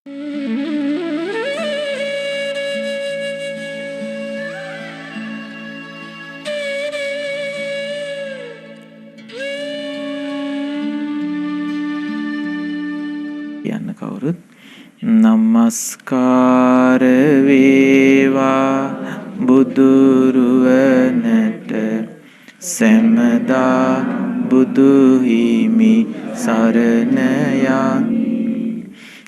කියන්න කවුරුත් නමස්කාර වේවා බුදුරුවනට සැමදා බුදු හිමි සරණ යන්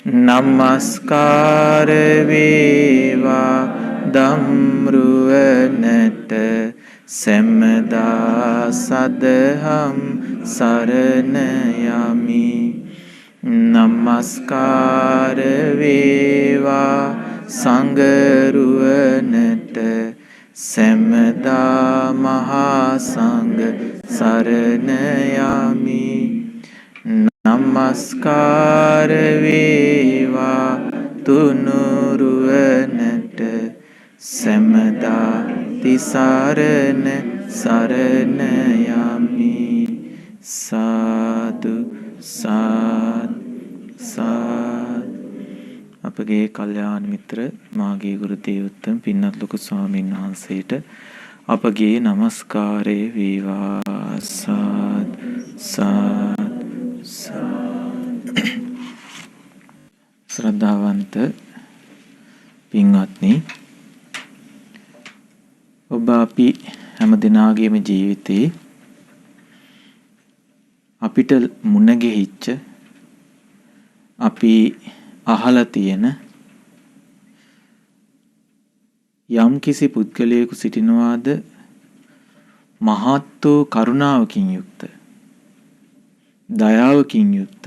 නමස්කාර වේවා ධම්රුවනට සැමදා සදහම් සරණ යමි නමස්කාර වේවා සංඝරුවනට සැමදා මහා සංඝ සරණ යමි නමස්කාර වේවා තුනුරුවනට සැමදා තිසරණ සරණ යමි සාදු සාදු අපගේ කල්යාණ මිත්‍ර මාගේ ගුරු දේවෝත්තම පින්වත් ලොකු ස්වාමීන් වහන්සේට අපගේ নমස්කාරය වේවා සාදු ශ්‍රද්ධාවන්ත පින්වත්නි ඔබ අපි හැම දිනාගේම ජීවිතේ අපිට මුණ ගැහිච්ච අපි අහලා තියෙන යම් කිසි පුද්ගලයෙකු සිටිනවාද මහත් වූ කරුණාවකින් යුක්ත දයාවකින් යුක්ත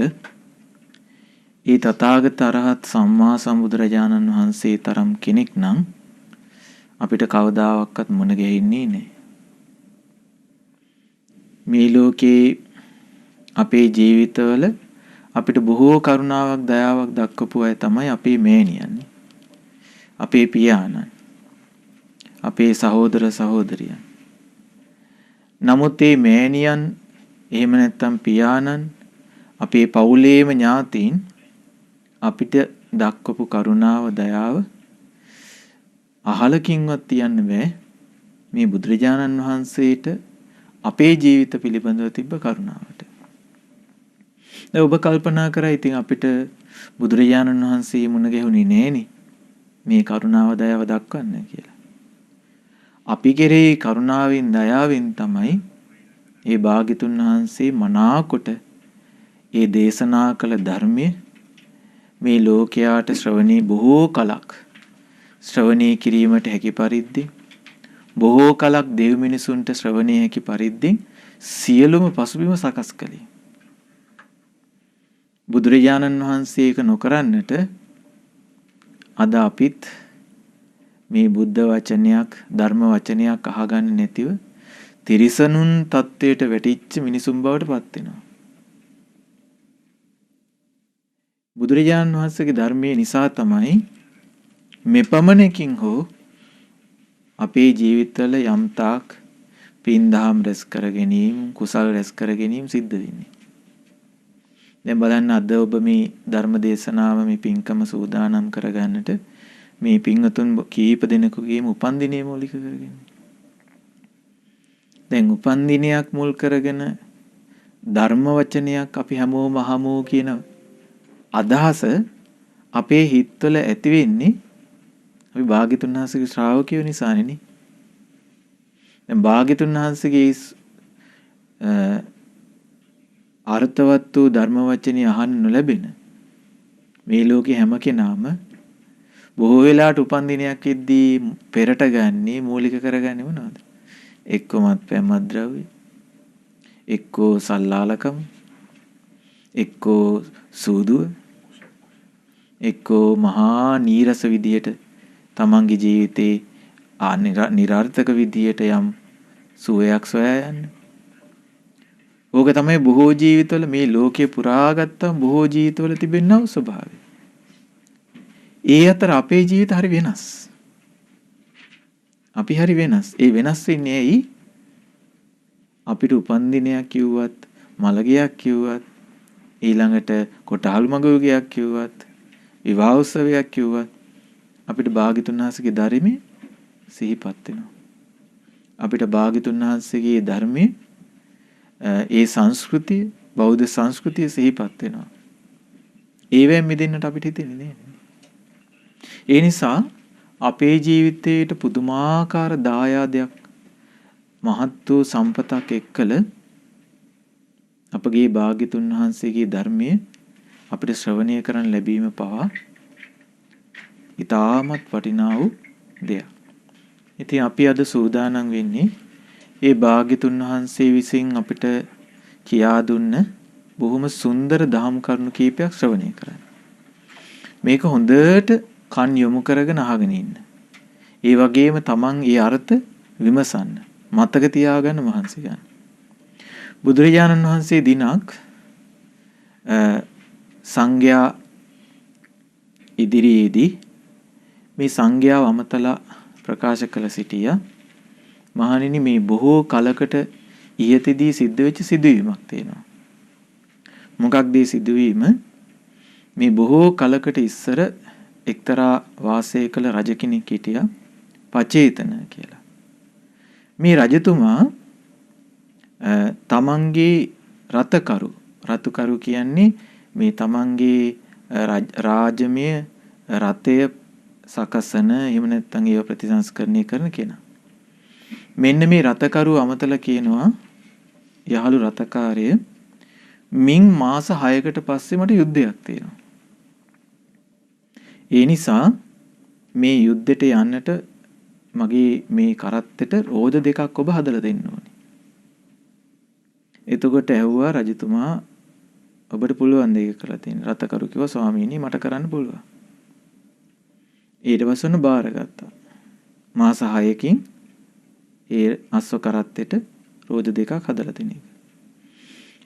ඒ තථාගත අරහත් සම්මා සම්බුදුරජාණන් වහන්සේ තරම් කෙනෙක් නම් අපිට කවදාවත් මුණ ගැහින්නේ නැහැ. මේ ලෝකේ අපේ ජීවිතවල අපිට බොහෝ කරුණාවක් දයාවක් දක්වපු අය තමයි අපේ මෑණියන්, අපේ පියාණන්, අපේ සහෝදර සහෝදරියන්. නමුත් මේ මෑණියන් එහෙම නැත්නම් පියාණන් අපේ පවුලේම ඥාතීන් අපිට දක්වපු කරුණාව දයාව අහලකින්වත් තියන්න බෑ මේ බුදුරජාණන් වහන්සේට අපේ ජීවිත පිළිබඳව තිබ්බ කරුණාවට. දැන් ඔබ කල්පනා කරා ඉතින් අපිට බුදුරජාණන් වහන්සේ මුණ ගැහුණේ නෑනේ මේ කරුණාව දයාව දක්වන්න කියලා. අපි කෙරෙහි කරුණාවෙන් දයාවෙන් තමයි ඒ භාග්‍යතුන් වහන්සේ මනාකොට ඒ දේශනා කළ ධර්මය මේ ලෝකයාට ශ්‍රවණී බොහෝ කලක් ශ්‍රවණී කිරීමට හැකි පරිද්දෙන් බොහෝ කලක් දෙව් මිනිසුන්ට ශ්‍රවණී හැකි පරිද්දෙන් සියලුම පසුබිම සකස් කළේ. බුදුරජාණන් වහන්සේ ඒක නොකරන්නට අද අපිත් මේ බුද්ධ වචනයක් ධර්ම වචනයක් අහගන්න නැතිව තිරිසනුන් තත්වයට වැටිච්ච මිනිසුන් බවට පත් වෙනවා. බුදුරජාණන් වහන්සේගේ ධර්මයේ නිසා තමයි මෙපමණකින් හෝ අපේ ජීවිතවල යම් තාක් පින් දහම් රැස් කර ගැනීම කුසල් රැස් කර ගැනීම සිද්ධ වෙන්නේ. දැන් බලන්න අද ඔබ මේ ධර්ම දේශනාව මේ පින්කම සූදානම් කරගන්නට මේ පින්වතුන් කීප දෙනෙකුගේම උපන්දිනය මූලික කරගෙන. දැන් උපන්දිනයක් මුල් කරගෙන ධර්ම වචනයක් අපි හැමෝම අහමු කියන අදහස අපේ හිතවල ඇති වෙන්නේ අපි භාග්‍යතුන් වහන්සේගේ ශ්‍රාවකයෝ නිසානේ. දැන් භාග්‍යතුන් වහන්සේගේ අර්ථවත් වූ ධර්ම වචනේ අහන්න නොලැබෙන මේ ලෝකේ හැම කෙනාම බොහෝ වෙලාවට උපන්දිනයක් එද්දී පෙරට ගන්නේ මූලික කරගන්නේ මොනවද? එක්ක මත්පැන් මත්ද්‍රව්‍ය, එක්කෝ සල්ලාලකම, එක්කෝ සූදුව, එක්කෝ මහා නීරස විදියට තමන්ගේ ජීවිතේ නිරාර්ථක විදියට යම් සුවයක් සොයා යන්න. ඕක තමයි බොහෝ ජීවිතවල මේ ලෝකේ පුරාගත්තම බොහෝ ජීවිතවල තිබෙනා ස්වභාවය. ඒ අතර අපේ ජීවිත හරි වෙනස්. අපි හරි වෙනස්. ඒ වෙනස් වෙන්නේ ඇයි? අපිට උපන්දිනයක් කිව්වත්, මළගියක් කිව්වත්, ඊළඟට කොටහල් මගුවගයක් කිව්වත්, විවාහ උත්සවයක් කිව්වත් අපිට භාග්‍යතුන් වහන්සේගේ ධර්මයේ සිහිපත් වෙනවා. අපිට භාග්‍යතුන් වහන්සේගේ ධර්මයේ ඒ සංස්කෘතිය බෞද්ධ සංස්කෘතිය සිහිපත් වෙනවා. ඒවෙන් මිදෙන්නට අපිට හිතෙන්නේ නෑ. ඒ නිසා අපේ ජීවිතේට පුදුමාකාර දායාදයක් මහත් වූ සම්පතක් එක්කල අපගේ භාග්‍යතුන් වහන්සේගේ ධර්මයේ අපිට ශ්‍රවණය කරන්න ලැබීම පවා ඉතාමත් වටිනා වූ දෙයක්. ඉතින් අපි අද සූදානම් වෙන්නේ ඒ භාග්‍යතුන් වහන්සේ විසින් අපිට කියා දුන්න බොහොම සුන්දර දහම් කරුණු කීපයක් ශ්‍රවණය කරන්න. මේක හොඳට කන් යොමු කරගෙන අහගෙන ඉන්න. ඒ වගේම තමන් ඒ අර්ථ විමසන්න. මතක තියාගන්න මහන්සි ගන්න. බුදුරජාණන් වහන්සේ දිනක් සංඝයා ඉදිරියේදී මේ සංඝයාව අමතලා ප්‍රකාශ කළ සිටියා. මහණෙනි මේ බොහෝ කලකට ඉහතදී සිද්ධ වෙච්ච සිදුවීමක් තියෙනවා. මොකක්ද මේ සිදුවීම? මේ බොහෝ කලකට ඉස්සර එක්තරා වාසය කළ රජ කෙනෙක් හිටියා පචේතන කියලා. මේ රජතුමා තමන්ගේ රතුකරු කියන්නේ මේ තමන්ගේ රාජමය රතය සකසන එහෙම නැත්නම් ඒව ප්‍රතිසංස්කරණය කරන කෙනා. මෙන්න මේ රතකරු අමතලා කියනවා යහළු රතකාරය මින් මාස 6කට පස්සේ මට යුද්ධයක් තියෙනවා. ඒ නිසා මේ යුද්ධෙට යන්නට මගේ මේ කරත්තෙට රෝද දෙකක් ඔබ හදලා දෙන්න ඕනේ. එතකොට ඇහුවා රජතුමා ඔබට පුළුවන් දෙයක් කරලා තියෙන. රතකරු කිව්වා ස්වාමීනි මට කරන්න පුළුවන්. ඊට පස්සේ උන බාරගත්තා. මාස 6කින් ඒ අස්ව කරත්තෙට රෝද දෙකක් හදලා දෙන එක.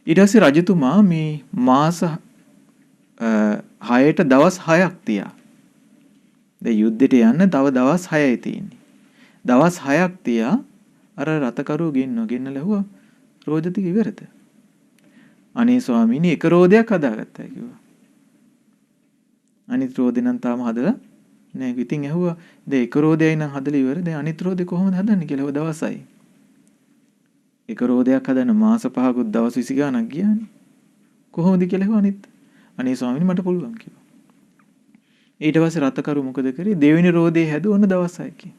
ඊට පස්සේ රජතුමා මේ මාස 6ට දවස් 6ක් තියා. දැන් යුද්ධෙට යන්න තව දවස් 6යි තියෙන්නේ. දවස් 6ක් තියා අර රතකරු ගෙන්නලා ඇහුවා රෝද ටික ඉවරද? අනේ ස්වාමීනි එක රෝදයක් හදාගත්තා කිව්වා. අනිත් රෝදේ නම් තාම හදලා නෑ. ඉතින් ඇහුවා දැන් එක රෝදයයි නම් හදලා ඉවර. දැන් අනිත් රෝදේ කොහොමද හදන්නේ කියලා. ඔය දවසයි. එක රෝදයක් හදන්න මාස 5කුත් දවස් 20 ගාණක් ගියානේ. කොහොමද කියලා ඇහුවා අනිත්. අනේ ස්වාමීනි මට පුළුවන් කිව්වා. ඊට පස්සේ රතකරු මොකද කරේ? දෙවෙනි රෝදේ හැදුවොන දවස් 6කින්.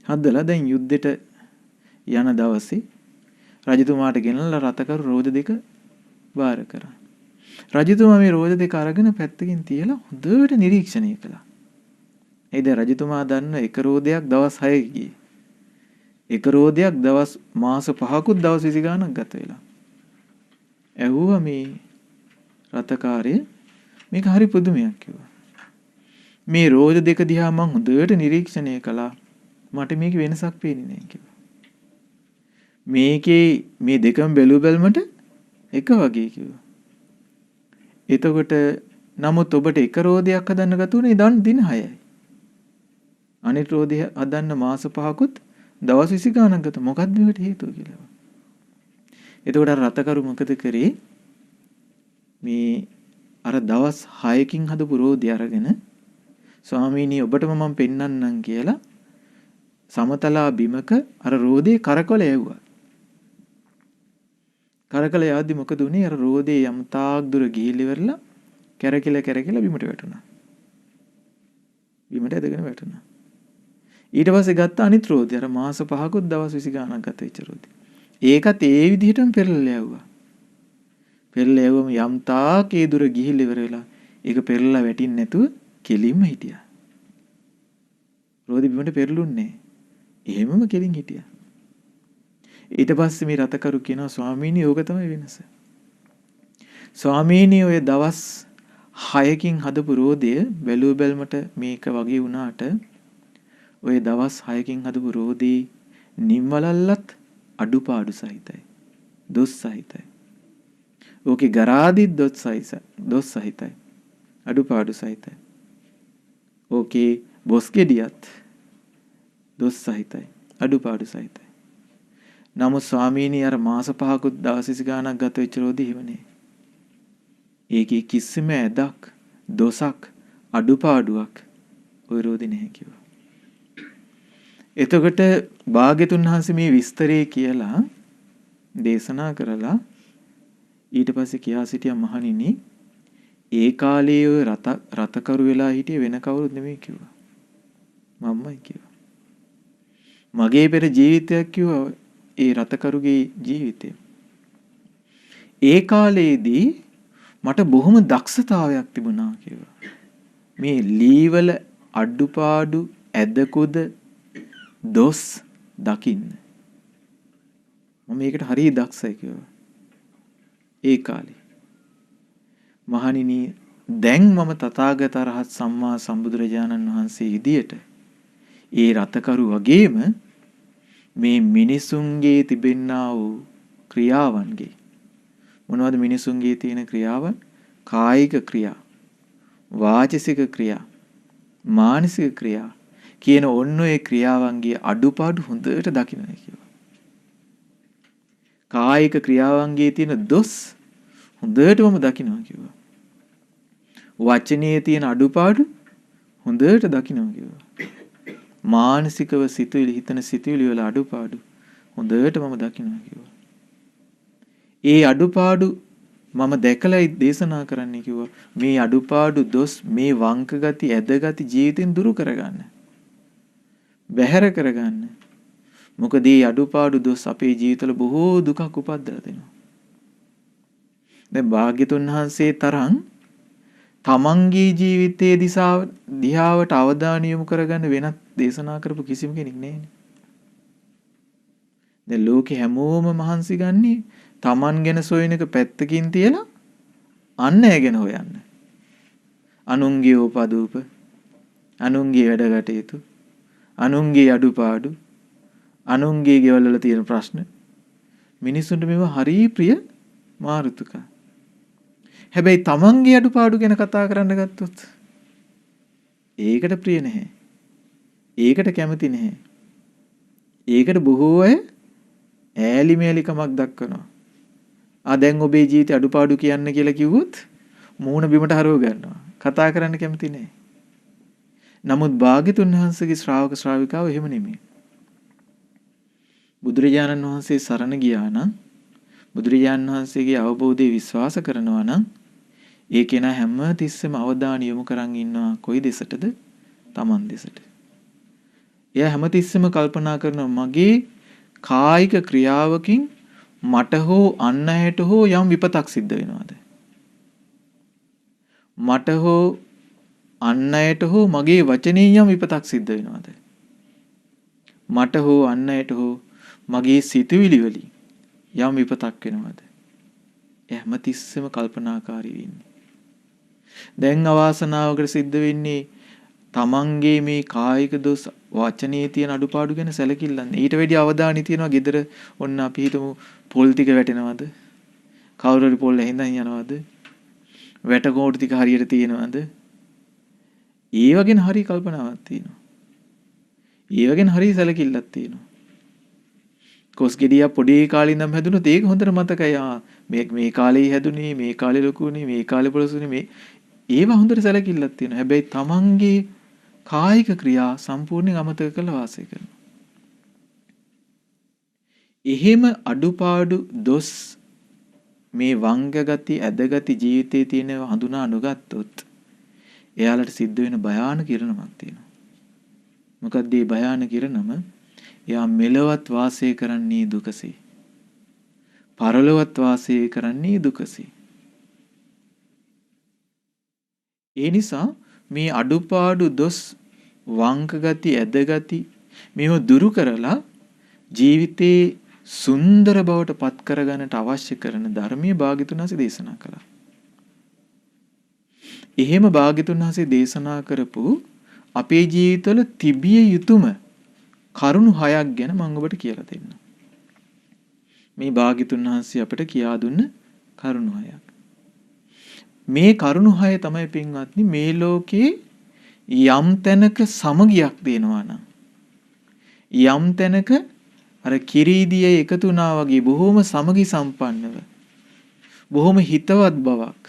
හදලා දැන් යුද්ධෙට යන දවසේ රජතුමාට ගෙනල්ලා රතකරු රෝද දෙක බාර කරා. රජතුමා මේ රෝද දෙක අරගෙන පැත්තකින් තියලා හොඳට නිරීක්ෂණය කළා. ඒ දැන් රජතුමා දන්න එක රෝදයක් දවස් 6 ගියේ. එක රෝදයක් දවස් මාස 5කුත් දවස් 20 ගාණක් ගත වෙලා. ඇහුවා මේ රතකාරය මේක හරි පුදුමයක් කිව්වා. මේ රෝද දෙක දිහා මං හොඳට නිරීක්ෂණය කළා. මට මේක වෙනසක් පේන්නේ නැහැ කිව්වා. මේකේ මේ දෙකම බැලුවල්මට එක වගේ කිව්වා. එතකොට නමුත් ඔබට එක රෝදයක් හදන්න ගතුනේ දින 6යි. අනිත් රෝදය හදන්න මාස 5කුත් දවස් 20 ගාණක් ගත. මොකක්ද මේකට හේතුව කියලා. එතකොට අර රතකරු මොකද කරේ? මේ අර දවස් 6කින් හදපු රෝදය අරගෙන ස්වාමීනි ඔබටම මම පෙන්නන්නම් කියලා සමතලා බිමක අර රෝදේ කරකවල යවුවා. කරකල යද්දි මොකද උනේ? අර රෝදේ යම් තාක් දුර ගිහිලි වෙරලා කැරකිලා බිමට වැටුණා. බිමට ඇදගෙන වැටුණා. ඊට පස්සේ ගත්ත අනිත් රෝදේ අර මාස 5කුත් දවස් 20 ගාණක් ගත වෙච්ච රෝදේ. ඒකත් ඒ විදිහටම පෙරලලා යවුවා. පෙරලලා යවුවම යම් තාක් ඒ දුර ගිහිලි වෙරලා ඒක පෙරලලා වැටින්නේ නැතුව කෙලින්ම හිටියා. රෝදේ බිමට පෙරළුන්නේ නැහැ. එහෙමම කෙලින් හිටියා. ඊට පස්සේ මේ රතකරු කියනවා ස්වාමීනි ඕක තමයි වෙනස. ස්වාමීනි ඔය දවස් 6කින් හදපු රෝදය බැලුව බැලමට මේක වගේ වුණාට ඔය දවස් 6කින් හදපු රෝදේ නිම්වලල්ලත් අඩුපාඩු සහිතයි. දොස් සහිතයි. ඕකේ ගරාදි දොස් සහිතයි. අඩුපාඩු සහිතයි. ඕකේ බොස්ගෙඩියත් දොස් සහිතයි. අඩුපාඩු සහිතයි. නමුත් ස්වාමීනි අර මාස 5කුත් දවස් 20 ගාණක් ගත වෙච්ච රෝදේ හිවනේ. ඒකේ කිසිම ඇදක් දොසක් අඩුපාඩුවක් ඔය රෝදේ නැහැ කිව්වා. එතකොට භාග්‍යතුන් වහන්සේ මේ විස්තරේ කියලා දේශනා කරලා ඊට පස්සේ කියා සිටියා මහණෙනි ඒ කාලේ ඔය රතකරු වෙලා හිටියේ වෙන කවුරුත් නෙමෙයි කිව්වා. මම්මයි කිව්වා. මගේ පෙර ජීවිතයක් කිව්වා ඒ රතකරුගේ ජීවිතය. ඒ කාලේදී මට බොහොම දක්ෂතාවයක් තිබුණා කිව්වා. මේ ලීවල අඩුපාඩු ඇදකුද දොස් දකින්න. මම මේකට හරිය දක්ෂයි කිව්වා. ඒ කාලේ. මහණෙනි දැන් මම තථාගත රහත් සම්මා සම්බුදුරජාණන් වහන්සේ විදියට ඒ රතකරු වගේම මේ මිනිසුන්ගේ තිබෙන්නා වූ ක්‍රියාවන්ගේ මොනවද මිනිසුන්ගේ තියෙන ක්‍රියාවන්? කායික ක්‍රියා, වාචික ක්‍රියා, මානසික ක්‍රියා කියන ඔන්න ඔය ක්‍රියාවන්ගේ අඩුපාඩු හොඳට දකින්න කිව්වා. කායික ක්‍රියාවන්ගේ තියෙන දොස් හොඳටම දකින්නවා කිව්වා. වචනේ තියෙන අඩුපාඩු හොඳට දකින්නවා කිව්වා. මානසිකව සිතුවිලි හිතන සිතුවිලි වල අඩුපාඩු හොඳට මම දකින්නවා කිව්වා. ඒ අඩුපාඩු මම දැකලා දේශනා කරන්න කිව්වා. මේ අඩුපාඩු දොස් මේ වංක ගති ඇද ගති ජීවිතෙන් දුරු කරගන්න. බැහැර කරගන්න. මොකද මේ අඩුපාඩු දොස් අපේ ජීවිතවල බොහෝ දුකක් උපද්දලා දෙනවා. දැන් භාග්‍යතුන් වහන්සේ තරම් තමන්ගේ ජීවිතයේ දිහාවට අවධානය යොමු කරගන්න වෙනත් දේශනා කරපු කිසිම කෙනෙක් නැහැ. දැන් ලෝකේ හැමෝම මහන්සි ගන්නේ තමන් ගැන සොයන එක පැත්තකින් තියලා අන් අය ගැන හොයන්න. අනුන්ගේ උපදූප, අනුන්ගේ වැඩ කටයුතු, අනුන්ගේ අඩුපාඩු, අනුන්ගේ ගෙවල් වල තියෙන ප්‍රශ්න මිනිසුන්ට මේවා හරිය ප්‍රිය මාරුතුක. හැබැයි තමන්ගේ අඩුපාඩු ගැන කතා කරන්න ගත්තොත් ඒකට ප්‍රිය නැහැ. ඒකට කැමති නැහැ. ඒකට බොහෝ අය ඈලි මේලිකමක් දක්වනවා. දැන් ඔබේ ජීවිතේ අඩුපාඩු කියන්න කියලා කිව්වොත් මූණ බිමට හරව ගන්නවා. කතා කරන්න කැමති නැහැ. නමුත් භාග්‍යතුන් වහන්සේගේ ශ්‍රාවක ශ්‍රාවිකාව එහෙම නෙමෙයි. බුදුරජාණන් වහන්සේ සරණ ගියා නම් බුදුරජාණන් වහන්සේගේ අවබෝධය විශ්වාස කරනවා නම් ඒ කෙනා හැම තිස්සෙම අවධානය යොමු කරන් ඉන්නවා කොයි දෙසටද? Taman දෙසට. එයා හැම තිස්සෙම කල්පනා කරනවා මගේ කායික ක්‍රියාවකින් මට හෝ අන් අයට හෝ යම් විපතක් සිද්ධ වෙනවද? මට හෝ අන් අයට හෝ මගේ වචනයෙන් යම් විපතක් සිද්ධ වෙනවද? මට හෝ අන් අයට හෝ මගේ සිතුවිලි වලින් යම් විපතක් වෙනවද? එහෙම තිස්සෙම කල්පනාකාරී වෙන්නේ. දැන් අවාසනාවකට සිද්ධ වෙන්නේ තමන්ගේ මේ කායික දොස් වචනේ තියෙන අඩුපාඩු ගැන සැලකිල්ලන්නේ. ඊට වැඩි අවධානය තියනවා ගෙදර ඔන්න අපි හිතමු පොල් ටික වැටෙනවද? කවුරු හරි පොල් ඇහිඳන් යනවද? වැට කෝටු ටික හරියට තියෙනවද? ඒ වගේ හරි කල්පනාවක් තියෙනවා. ඒ වගේ හරි සැලකිල්ලක් තියෙනවා. කොස් ගෙඩිය පොඩි කාලේ ඉඳන් හැදුනොත් ඒක හොඳට මතකයි. මේ කාලේ හැදුනේ, මේ කාලේ ලොකුනේ, මේ කාලේ පොළසුනේ මේ ඒවා හොඳට සැලකිල්ලක් තියෙනවා. හැබැයි තමන්ගේ කායික ක්‍රියා සම්පූර්ණයෙන් අමතක කරලා වාසය කරනවා. එහෙම අඩුපාඩු දොස් මේ වංග ගති ඇද ගති ජීවිතයේ තියෙන හඳුනා නොගත්තොත් එයාලට සිද්ධ වෙන භයානක ඉරණමක් තියෙනවා. මොකක්ද මේ භයානක ඉරණම? එයා මෙලවත් වාසය කරන්නේ දුකසේ. පරලොවත් වාසය කරන්නේ දුකසේ. ඒ නිසා මේ අඩුපාඩු දොස් වංක ගති ඇද ගති මේව දුරු කරලා ජීවිතේ සුන්දර බවට පත් කරගන්නට අවශ්‍ය කරන ධර්මයේ භාග්‍යතුන් වහන්සේ දේශනා කළා. එහෙම භාග්‍යතුන් වහන්සේ දේශනා කරපු අපේ ජීවිතවල තිබිය යුතුම කරුණු 6ක් ගැන මම ඔබට කියලා දෙන්නම්. මේ භාග්‍යතුන් වහන්සේ අපට කියා දුන්න කරුණු 6ක්. මේ කරුණු 6 තමයි පින්වත්නි මේ ලෝකේ යම් තැනක සමගියක් දෙනවා නම් යම් තැනක අර කිරීදියේ එකතු වුණා වගේ බොහොම සමගි සම්පන්නව බොහොම හිතවත් බවක්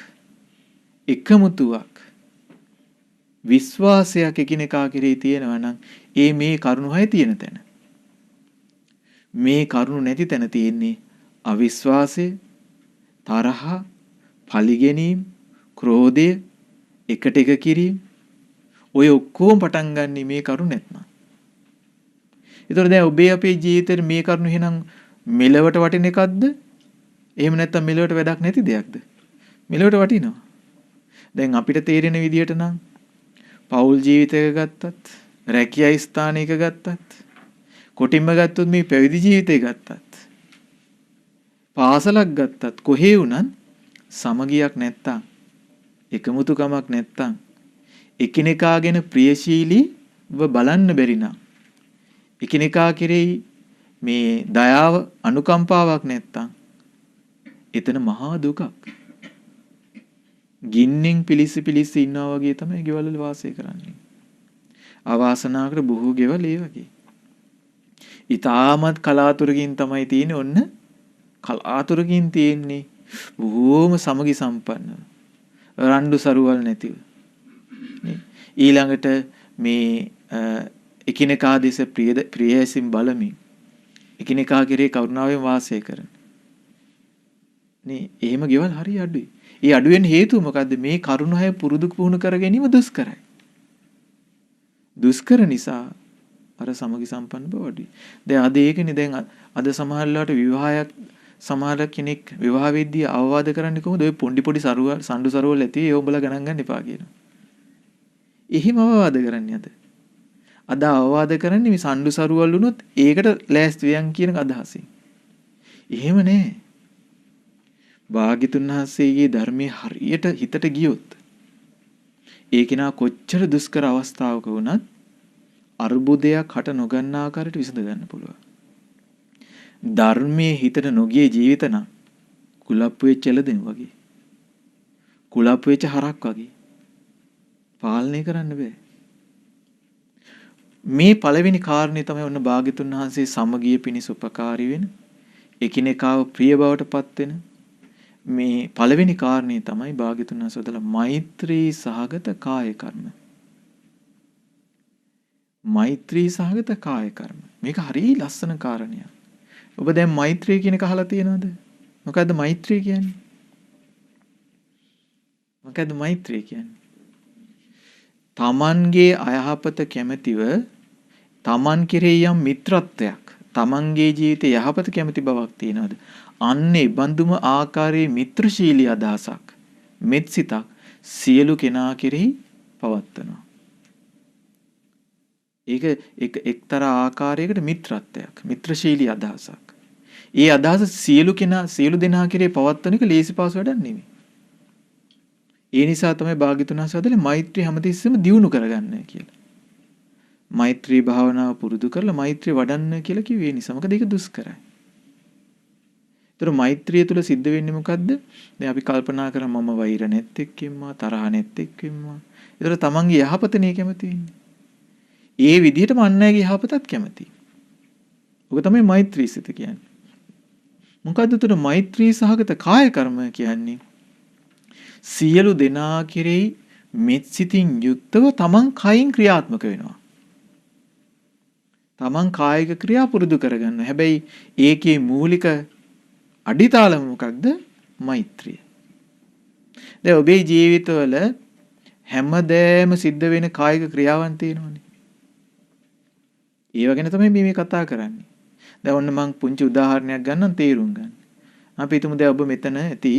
එකමුතුවක් විශ්වාසයක් එකිනෙකා කෙරෙහි තියෙනවා නම් ඒ මේ කරුණු හය තියෙන තැන. මේ කරුණු නැති තැන තියෙන්නේ අවිශ්වාසය, තරහ, පලිගැනීම, ක්‍රෝධය, එකට එක කිරීම. ඔය ඔක්කොම පටන් ගන්න මේ කරුණ නැත්නම්. ඒතර දැන් ඔබේ අපේ ජීවිතේ මේ කරුණ එහෙනම් මෙලවට වටින එකක්ද? එහෙම නැත්නම් මෙලවට වැඩක් නැති දෙයක්ද? මෙලවට වටිනවා. දැන් අපිට තේරෙන විදිහට නම් පෞල් ජීවිතයක ගත්තත්, රැකියා ස්ථානයක ගත්තත්, කොටින්ම ගත්තොත් මේ පැවිදි ජීවිතය ගත්තත්, පාසලක් ගත්තත් කොහේ වුණත් සමගියක් නැත්තම්, එකමුතුකමක් නැත්තම්, එකිනෙකා ගැන ප්‍රියශීලීව බලන්න බැරි නම්, එකිනෙකා කෙරෙහි මේ දයාව අනුකම්පාවක් නැත්තම් එතන මහා දුකක්. ගින්නෙන් පිලිසි පිලිසි ඉන්නවා වගේ තමයි ගෙවල් වල වාසය කරන්නේ. අවාසනාවකට බොහෝ ගෙවල් ඒ වගේ. ඊටමත් කලාතුරකින් තමයි තියෙන්නේ. ඔන්න කලාතුරකින් තියෙන්නේ බොහෝම සමගි සම්පන්නව. රණ්ඩු සරුවල් නැතිව. ඊළඟට මේ එකිනෙකා දෙස ප්‍රියසින් බලමින් එකිනෙකා කෙරේ කරුණාවෙන් වාසය කරන. නේ එහෙම ගෙවල් හරි අඩුයි. ඒ අඩුවෙන් හේතුව මොකද්ද? මේ කරුණ හය පුරුදු පුහුණු කර ගැනීම දුෂ්කරයි. දුෂ්කර නිසා අර සමගි සම්පන්න බව අඩුයි. දැන් අද ඒකනේ දැන් අද සමහරලාට විවාහයක් සමහර කෙනෙක් විවාහ වෙද්දී අවවාද කරන්නේ කොහොමද? ඔය පොඩි පොඩි සරුවල් සම්ඩු සරුවල් ඇති ඒ ඔබලා ගණන් ගන්න එපා කියනවා. එහෙම අවවාද කරන්නේ අද. අද අවවාද කරන්නේ මේ සම්ඩු සරුවල් වුණොත් ඒකට ලෑස්ති වෙයන් කියන අදහසින්. එහෙම නෑ. භාග්‍යතුන් වහන්සේගේ ධර්මයේ හරියට හිතට ගියොත් ඒ කෙනා කොච්චර දුෂ්කර අවස්ථාවක වුණත් අර්බුදයක් හට නොගන්නා ආකාරයට විසඳ ගන්න පුළුවන්. ධර්මයේ හිතට නොගිය ජීවිත නම් කුලප්පු වෙච්ච එළදෙන වගේ. කුලප්පු වෙච්ච හරක් වගේ. පාලනය කරන්න බෑ. මේ පළවෙනි කාරණේ තමයි ඔන්න භාග්‍යතුන් වහන්සේ සමගිය පිණිස උපකාරී වෙන, එකිනෙකාව ප්‍රිය බවට පත් වෙන මේ පළවෙනි කාරණේ තමයි භාග්‍යතුන් වහන්සේ වදාළ මෛත්‍රී සහගත කාය කර්ම. මෛත්‍රී සහගත කාය කර්ම. මේක හරිය ලස්සන කාරණයක්. ඔබ දැන් මෛත්‍රී කියන එක අහලා තියෙනවද? මොකද්ද මෛත්‍රී කියන්නේ? මොකද්ද මෛත්‍රී කියන්නේ? තමන්ගේ අයහපත කැමැතිව තමන් කෙරෙහි යම් මිත්‍රත්වයක්, තමන්ගේ ජීවිතේ යහපත කැමැති බවක් තියෙනවද? අන්නේ බඳුම ආකාරයේ මිත්‍රශීලී අදහසක්, මෙත්සිතක් සියලු කෙනා කෙරෙහි පවත්වනවා. ඒක එක්තරා ආකාරයකට මිත්‍රත්වයක්, මිත්‍රශීලී අදහසක්. ඒ අදහස සියලු දෙනා කෙරේ පවත්වන එක ලේසි පාසු වැඩක් නෙමෙයි. ඒ නිසා තමයි භාග්‍යතුන් වහන්සේ වදාළේ මෛත්‍රී හැමතිස්සෙම දියුණු කරගන්න කියලා. මෛත්‍රී භාවනාව පුරුදු කරලා මෛත්‍රී වඩන්න කියලා කිව්වේ ඒ නිසා. මොකද ඒක දුෂ්කරයි. ඒතර මෛත්‍රිය තුල සිද්ධ වෙන්නේ මොකද්ද? දැන් අපි කල්පනා කරා මම වෛර නැත්තෙක් ඉම්මා, තරහ නැත්තෙක් ඉම්මා. ඒතර තමන්ගේ යහපතනේ කැමති වෙන්නේ. ඒ විදිහටම අන්නයිගේ යහපතත් කැමති. ඔක තමයි මෛත්‍රී සිත කියන්නේ. මොකද්ද උතන මෛත්‍රී සහගත කාය කර්ම කියන්නේ? සියලු දෙනා කෙරෙහි මෙත් සිතින් යුක්තව තමන් කයින් ක්‍රියාත්මක වෙනවා. තමන් කායික ක්‍රියා පුරුදු කරගන්න. හැබැයි ඒකේ මූලික අඩිතාලම මොකක්ද? මෛත්‍රිය. දැන් ඔබේ ජීවිතවල හැමදේම සිද්ධ වෙන කායික ක්‍රියාවන් තියෙනවනේ. ඒව ගැන තමයි මේ කතා කරන්නේ. දැන් ඔන්න මම පුංචි උදාහරණයක් ගන්නම් තේරුම් ගන්න. අපි හිතමු දැන් ඔබ මෙතන ඇති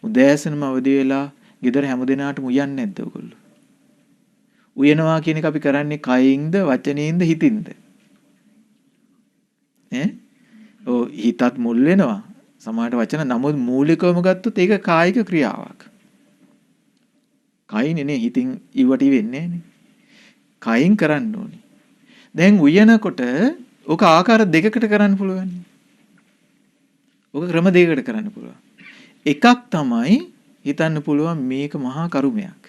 උදෑසනම අවදි වෙලා ගෙදර හැමදෙනාටම උයන්නේ නැද්ද ඔයගොල්ලෝ? උයනවා කියන එක අපි කරන්නේ කයින්ද, වචනයෙන්ද, හිතින්ද? හිතත් මුල් වෙනවා. සමහරට වචන නමුත් මූලිකවම ගත්තොත් ඒක කායික ක්‍රියාවක්. කයිනේ නේ හිතින් ඉවට වෙන්නේ නෑනේ. කයින් කරන්න ඕනේ. දැන් උයනකොට ඔක ආකාර දෙකකට කරන්න පුළුවන්. ඔක ක්‍රම දෙකකට කරන්න පුළුවන්. එකක් තමයි හිතන්න පුළුවන් මේක මහා කරුමයක්.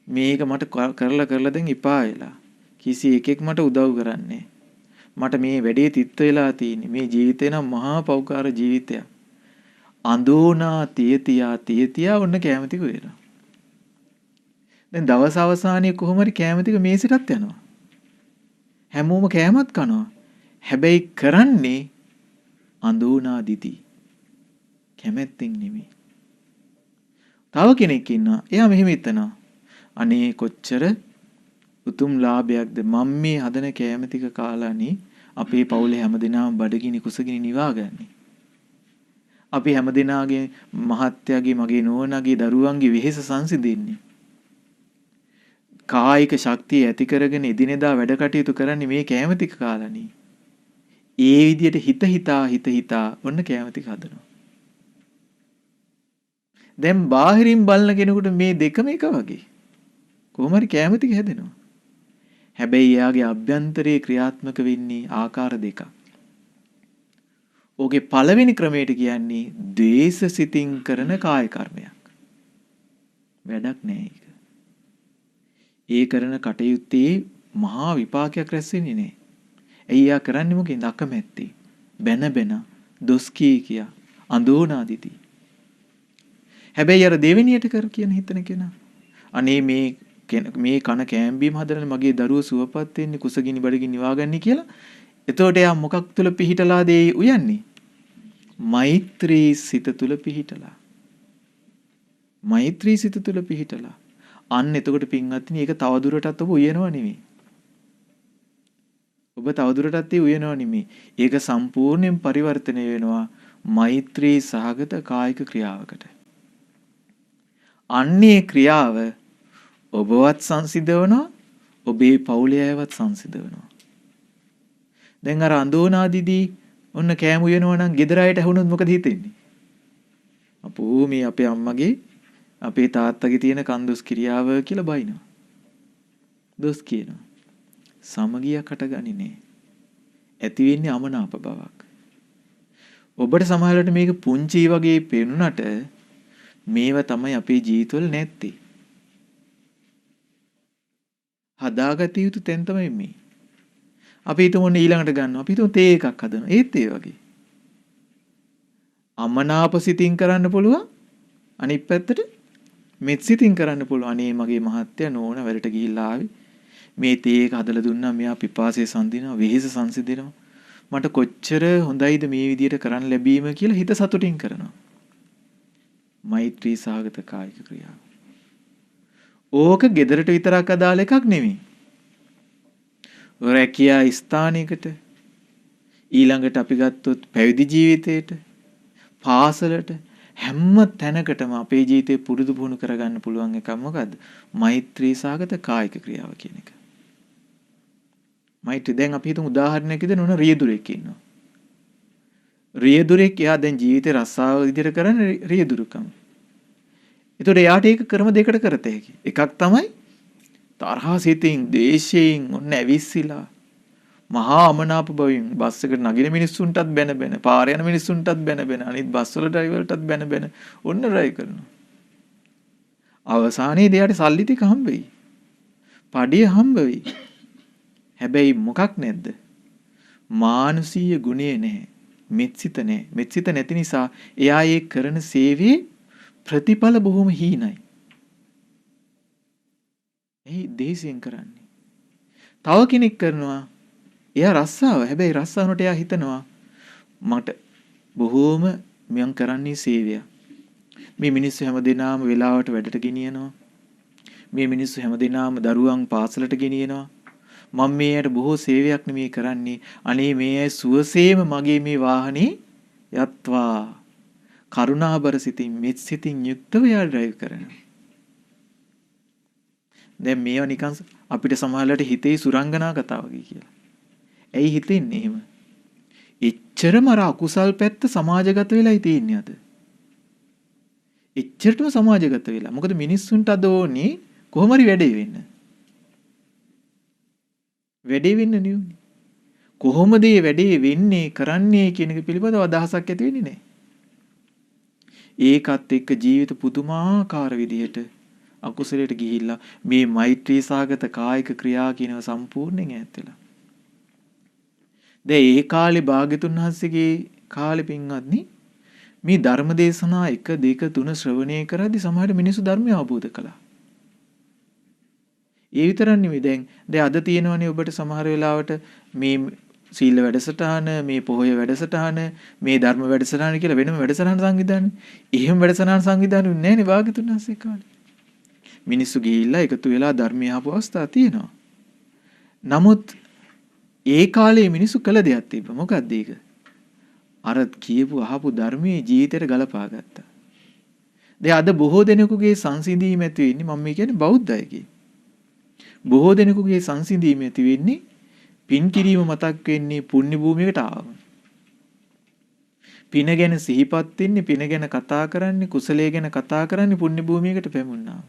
මේක මට කරලා දැන් එපා වෙලා. කිසි එකෙක් මට උදව් කරන්නේ. මට මේ වැඩේ තිත්ත වෙලා තියෙන්නේ. මේ ජීවිතේ නම් මහා පෞකාර ජීවිතයක්. අඳෝනා තියතියා ඔන්න කැමති වෙනවා. දැන් දවස් අවසානයේ කොහොම හරි කෑම ටික මේසෙටත් යනවා. හැමෝම කෑමත් කනවා. හැබැයි කරන්නේ අඳුනා දිදී. කැමැත්තෙන් නෙමෙයි. තව කෙනෙක් ඉන්නවා. එයා මෙහෙම හිතනවා. අනේ කොච්චර උතුම් ලාභයක්ද මම මේ හදන කෑම ටික කාලානේ අපේ පවුලේ හැමදෙනාම බඩගිනි කුසගිනි නිවාගන්නේ. අපි හැමදෙනාගේ මහත්යාගේ මගේ නෝනාගේ දරුවන්ගේ වෙහෙස සංසිඳෙන්නේ. කායික ශක්තිය ඇති කරගෙන එදිනෙදා වැඩ කටයුතු කරන්නේ මේ කෑම ටික කාලානේ. ඒ විදියට හිත හිතා ඔන්න කෑම ටික හදනවා. දැන් බාහිරින් බලන කෙනෙකුට මේ දෙකම එක වගේ. කොහොම හරි කෑම ටික හැදෙනවා. හැබැයි එයාගේ අභ්‍යන්තරයේ ක්‍රියාත්මක වෙන්නේ ආකාර දෙකක්. ඔහුගේ පළවෙනි ක්‍රමයට කියන්නේ ද්වේෂ සිතින් කරන කාය කර්මයක්. වැඩක් නෑ ඒක. ඒ කරන කටයුත්තේ මහා විපාකයක් රැස් වෙන්නේ නෑ. ඇයි යා කරන්නේ මොකෙන්ද අකමැත්තේ? බැන දොස් කියා අඳෝනා දිදී. හැබැයි අර දෙවෙනියට කර කියන හිතන කෙනා අනේ මේ කන කෑම්බීම හදන මගේ දරුවෝ සුවපත් වෙන්නේ කුසගිනි බඩගිනි නිවාගන්නේ කියලා. එතකොට එයා මොකක් තුල පිහිටලාද ඒ උයන්නේ? මෛත්‍රී සිත තුල පිහිටලා. මෛත්‍රී සිත තුල පිහිටලා. අන්න එතකොට පින්වත්නි ඒක තවදුරටත් ඔබ උයනවා නෙමෙයි. ඔබ තවදුරටත් ඒ උයනවා නෙමෙයි. ඒක සම්පූර්ණයෙන් පරිවර්තනය වෙනවා මෛත්‍රී සහගත කායික ක්‍රියාවකට. අන්නේ ක්‍රියාව ඔබවත් සංසිඳවනවා ඔබේ පවුලේ අයවත් සංසිඳවනවා. දැන් අර අඳෝනාදිදී ඔන්න කෑම උයනවා නම් ගෙදර අයට ඇහුනොත් මොකද හිතෙන්නේ? අපෝ මේ අපේ අම්මගේ අපේ තාත්තගේ තියෙන කන්දොස් ක්‍රියාව කියලා බයිනවා. දොස් කියනවා. සමගියක් හටගන්නේ ඇති වෙන්නේ අමනාප බවක්. ඔබට සමහරවිට මේක පුංචි වගේ පේනුනට මේව තමයි අපේ ජීවිතවල නැත්තේ. හදාගත යුතු තැන් තමයි මේ. අපි හිතමු ඊළඟට ගන්නවා. අපි හිතමු තේ එකක් හදනවා. ඒත් ඒ වගේ. අමනාප සිතින් කරන්න පුළුවන්. අනිත් පැත්තට මෙත් සිතින් කරන්න පුළුවන්. අනේ මගේ මහත්තයා නෝන වැඩට ගිහිල්ලා ආවේ. මේ තේ එක හදලා දුන්නා. මෙයා පිපාසය සංදිනවා. වෙහෙස සංසිඳෙනවා. මට කොච්චර හොඳයිද මේ විදියට කරන්න ලැබීම කියලා හිත සතුටින් කරනවා. මෛත්‍රී සහගත කායික ක්‍රියාව. ඕක ගෙදරට විතරක් අදාළ එකක් නෙමෙයි. රැකියා ස්ථානයකට ඊළඟට අපි ගත්තොත් පැවිදි ජීවිතේට පාසලට හැම තැනකටම අපේ ජීවිතේ පුරුදු පුහුණු කරගන්න පුළුවන් එකක් මොකද්ද? මෛත්‍රී සහගත කායික ක්‍රියාව කියන එක. මෛත්‍රී දැන් අපි හිතමු උදාහරණයක් විදිහට නෝන රියදුරෙක් ඉන්නවා. රියදුරෙක් එයා දැන් ජීවිතේ රස්සාව විදිහට කරන රියදුරුකම. ඒතකොට එයාට ඒක ක්‍රම දෙකකට කරත හැකි. එකක් තමයි තරහා සිතින්, දේශයෙන් ඔන්න ඇවිස්සීලා මහා අමනාප බවින් බස් එකට නගින මිනිස්සුන්ටත් බැන පාර යන මිනිස්සුන්ටත් බැන අනිත් බස් වල ඩ්‍රයිවර්ටත් බැන ඔන්න ඩ්‍රයිව් කරනවා. අවසානයේදී එයාට සල්ලි ටික හම්බ වෙයි. පඩිය හම්බ වෙයි. හැබැයි මොකක් නැද්ද? මානුෂීය ගුණය නැහැ. මෙත්සිත නැහැ. මෙත්සිත නැති නිසා එයා ඒ කරන සේවයේ ප්‍රතිඵල බොහොම හීනයි. එයි දේශයෙන් කරන්නේ. තව කෙනෙක් කරනවා එයා රස්සාව. හැබැයි රස්සාවනට එයා හිතනවා මට බොහොම මම කරන්නේ සේවයක්. මේ මිනිස්සු හැමදෙනාම වෙලාවට වැඩට ගෙනියනවා. මේ මිනිස්සු හැමදෙනාම දරුවන් පාසලට ගෙනියනවා. මම මේ ඇයට බොහෝ සේවයක් නෙමේ කරන්නේ. අනේ මේ ඇය සුවසේම මගේ මේ වාහනේ යත්වා කරුණාබර සිතින් මෙත් සිතින් යුක්තව යා ඩ්‍රයිව් කරනවා. දැන් මේවා නිකන් අපිට සමහරවිට හිතේ සුරංගනා කතා වගේ කියලා. ඇයි හිතෙන්නේ එහෙම? එච්චරම අර අකුසල් පැත්ත සමාජගත වෙලායි තියෙන්නේ අද. එච්චරටම සමාජගත වෙලා. මොකද මිනිස්සුන්ට අද ඕනේ කොහොම හරි වැඩේ වෙන්න. වැඩේ වෙන්න නෙවෙයි. කොහොමද මේ වැඩේ වෙන්නේ කරන්නේ කියන එක පිළිබඳව අදහසක් ඇති වෙන්නේ නැහැ. ඒකත් එක්ක ජීවිත පුදුමාකාර විදිහට අකුසලයට ගිහිල්ලා මේ මෛත්‍රී සාගත කායික ක්‍රියා කියනව සම්පූර්ණයෙන් ඈත් වෙලා. දැන් ඒ කාලේ භාග්‍යතුන් වහන්සේගේ කාලේ පින්වත්නි මේ ධර්ම දේශනා 1 2 3 ශ්‍රවණය කරද්දී සමහර මිනිස්සු ධර්මය අවබෝධ කළා. ඒ විතරක් නෙවෙයි දැන් අද තියෙනවනේ ඔබට සමහර වෙලාවට මේ සීල වැඩසටහන, මේ පොහොය වැඩසටහන, මේ ධර්ම වැඩසටහන කියලා වෙනම වැඩසටහන සංවිධානය. එහෙම වැඩසටහන සංවිධානය නැහැ නේ භාග්‍යතුන් වහන්සේ කාලේ. මිනිස්සු ගිහිල්ලා එකතු වෙලා ධර්මය අහපු අවස්ථා තියෙනවා. නමුත් ඒ කාලේ මිනිස්සු කළ දෙයක් තිබ්බ. මොකක්ද ඒක? අර කියපු අහපු ධර්මයේ ජීවිතේට ගලපා ගත්තා. දැන් අද බොහෝ දෙනෙකුගේ සංසිඳීම ඇති වෙන්නේ මම මේ කියන්නේ බෞද්ධයගේ. බොහෝ දෙනෙකුගේ සංසිඳීම ඇති වෙන්නේ පින් කිරීම මතක් වෙන්නේ පුණ්‍ය භූමියකට ආවම. පින ගැන සිහිපත් වෙන්නේ, පින ගැන කතා කරන්නේ, කුසලයේ ගැන කතා කරන්නේ පුණ්‍ය භූමියකට පැමුණා.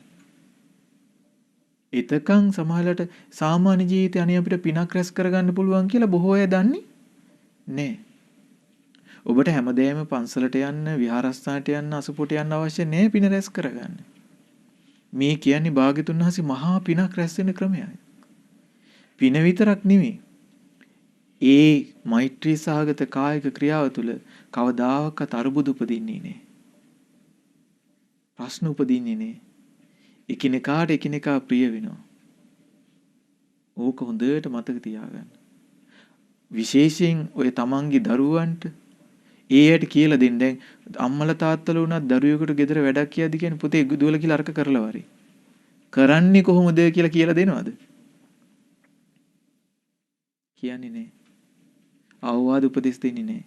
එතකන් සමහරවිට සාමාන්‍ය ජීවිතේ අනේ අපිට පිනක් රැස් කරගන්න පුළුවන් කියලා බොහෝ අය දන්නේ නැහැ. ඔබට හැමදේම පන්සලට යන්න, විහාරස්ථානට යන්න, අසපොට යන්න අවශ්‍ය නැහැ පින රැස් කරගන්න. මේ කියන්නේ භාග්‍යතුන් වහන්සේ මහා පිනක් රැස් වෙන ක්‍රමයයි. පින විතරක් නෙමෙයි. ඒ මෛත්‍රී සහගත කායික ක්‍රියාව තුළ කවදාවත් අරුබුදු උපදින්නේ නැහැ. ප්‍රශ්න උපදින්නේ නැහැ. එකිනෙකාට එකිනෙකා ප්‍රිය වෙනවා. ඕක හොඳට මතක තියාගන්න. විශේෂයෙන් ඔය තමන්ගේ දරුවන්ට ඒ ඇයට කියලා දෙන්න. දැන් අම්මලා තාත්තලා වුණත් දරුවෙකුට ගෙදර වැඩක් කියද්දි කියන්නේ පුතේ දුවලා කියලා අරක කරලා වරි. කරන්නේ කොහොමද කියලා දෙනවද? කියන්නේ නැහැ. අවවාද උපදෙස් දෙන්නේ නැහැ.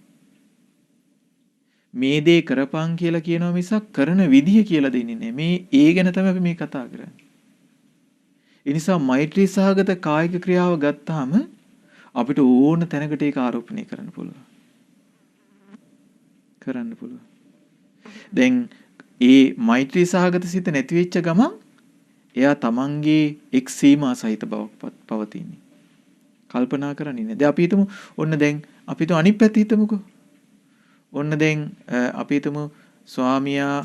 මේ දේ කරපන් කියලා කියනවා මිසක් කරන විදිය කියලා දෙන්නේ නැහැ. මේ ඒ ගැන තමයි අපි මේ කතා කරන්නේ. ඒ නිසා මෛත්‍රී සහගත කායික ක්‍රියාව ගත්තාම අපිට ඕන තැනකට ඒක ආරෝපණය කරන්න පුළුවන්. දැන් ඒ මෛත්‍රී සහගත සිත නැති වෙච්ච ගමන් එයා තමන්ගේ එක් සීමා සහිත බවක් පවතින්නේ. කල්පනා කරන්නේ නැහැ. දැන් අපි හිතමු ඔන්න දැන් අපි તો අනිත් පැත්ත හිතමුකෝ. ඔන්න දැන් අපි හිතමු ස්වාමියා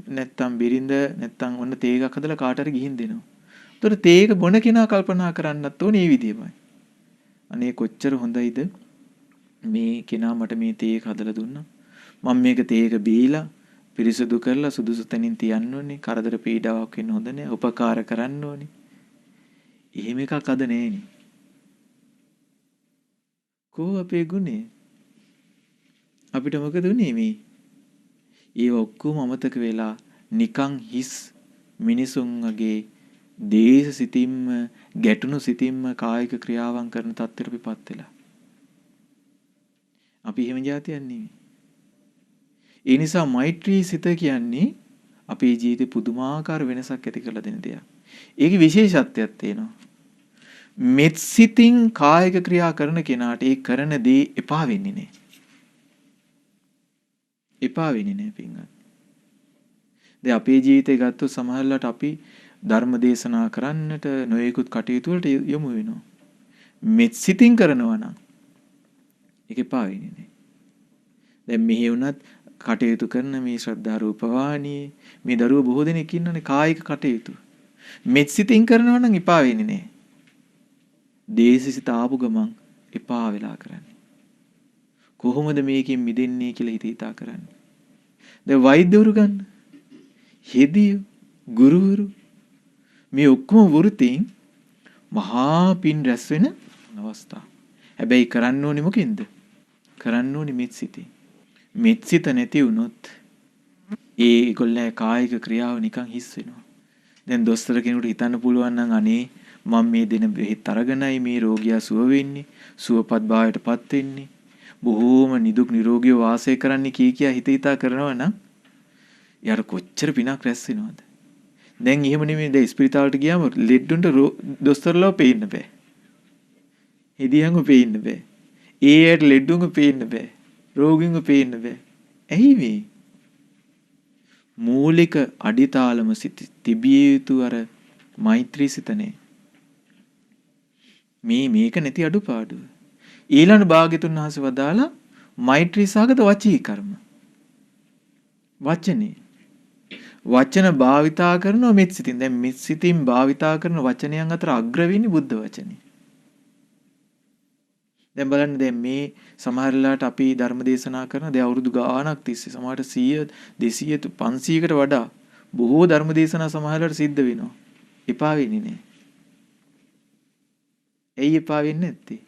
නැත්තම් බිරිඳ නැත්තම් ඔන්න තේ එකක් හදලා කාට හරි ගිහින් දෙනවා. ඒතර තේ එක බොන කෙනා කල්පනා කරන්නත් ඕනේ මේ විදිහමයි. අනේ කොච්චර හොඳයිද මේ කෙනා මට මේ තේ එක හදලා දුන්නා. මම මේක තේ එක බීලා පිරිසුදු කරලා සුදුසු තැනින් තියන්න ඕනේ. කරදර පීඩාවක් වෙන්න හොඳ නැහැ. උපකාර කරන්න ඕනේ. එහෙම එකක් අද නැහෙනේ. කෝ අපේ ගුණේ අපිට මොකද උනේ මේ? ඒ ඔක්කොම අමතක වෙලා නිකන් හිස් මිනිසුන්ගේ දේශ සිතින්ම ගැටුණු සිතින්ම කායික ක්‍රියාවන් කරන තත්ත්වයට පිපත් වෙලා. අපි එහෙම જાතියක් නෙමෙයි. ඒ නිසා මෛත්‍රී සිත කියන්නේ අපේ ජීවිතේ පුදුමාකාර වෙනසක් ඇති කරලා දෙන දෙයක්. ඒකේ විශේෂත්වයක් තියෙනවා. මෙත් සිතින් කායික ක්‍රියා කරන කෙනාට ඒ කරන දේ එපා වෙන්නේ නැහැ. එපා වෙන්නේ නැහැ පින්වත්. දැන් අපේ ජීවිතේ ගත්තොත් සමහරවිට අපි ධර්ම දේශනා කරන්නට නොයෙකුත් කටයුතු වලට යොමු වෙනවා. මෙත් සිතින් කරනවා නම් ඒක එපා වෙන්නේ නැහැ. දැන් මෙහි වුණත් කටයුතු කරන මේ ශ්‍රද්ධා රූපවාහිනියේ මේ දරුවෝ බොහෝ දෙනෙක් ඉන්නනේ කායික කටයුතු. මෙත් සිතින් කරනවා නම් එපා වෙන්නේ නැහැ. දේශසිත ආපු ගමන් එපා වෙලා කරන්නේ. කොහොමද මේකෙන් මිදෙන්නේ කියලා හිතා කරන්නේ. දැන් වෛද්‍යවරු ගන්න. හෙදිය ගුරුවරු මේ ඔක්කොම වෘතීන් මහා පින් රැස් වෙන අවස්ථා. හැබැයි කරන්න ඕනේ මොකෙන්ද? කරන්න ඕනේ මෙත් සිතින්. මෙත් සිත නැති වුණොත් ඒගොල්ලේ කායික ක්‍රියාව නිකන් හිස් වෙනවා. දැන් දොස්තර කෙනෙකුට හිතන්න පුළුවන් නම් අනේ මම මේ දින බෙහෙත් අරගෙනයි මේ රෝගියා සුව වෙන්නේ, සුවපත් භාවයටපත් වෙන්නේ. බොහෝම නිදුක් නිරෝගීව වාසය කරන්න කියා හිතා කරනවා නම් යාර කොච්චර පිනක් රැස් වෙනවද? දැන් එහෙම නෙමෙයි දැන් ස්පිරිතාලට ගියාම ලෙඩුන්ට දොස්තරලා පේන්න බෑ. හෙදියන්ව පේන්න බෑ. ඒ ඇයට ලෙඩුන්ව පේන්න බෑ. රෝගීන්ව පේන්න බෑ. ඇයි මේ? මූලික අඩිතාලම තිබිය යුතු අර මෛත්‍රී සිතනේ. මේක නැති අඩුපාඩුව. ඊළඟ භාග්‍යතුන් වහන්සේ වදාලා මෛත්‍රී සාගත වචී කර්ම. වචන භාවිතා කරන මෙත් සිතින්. දැන් මෙත් සිතින් භාවිතා කරන වචනයන් අතර අග්‍ර වෙන්නේ බුද්ධ වචනේ. දැන් බලන්න දැන් මේ සමහරලාට අපි ධර්ම දේශනා කරන දැන් අවුරුදු ගාණක් තිස්සේ සමහරට 100 200 500කට වඩා බොහෝ ධර්ම දේශනා සමහරලාට සිද්ධ වෙනවා. එපා වෙන්නේ නැහැ. ඇයි එපා වෙන්නේ නැත්තේ?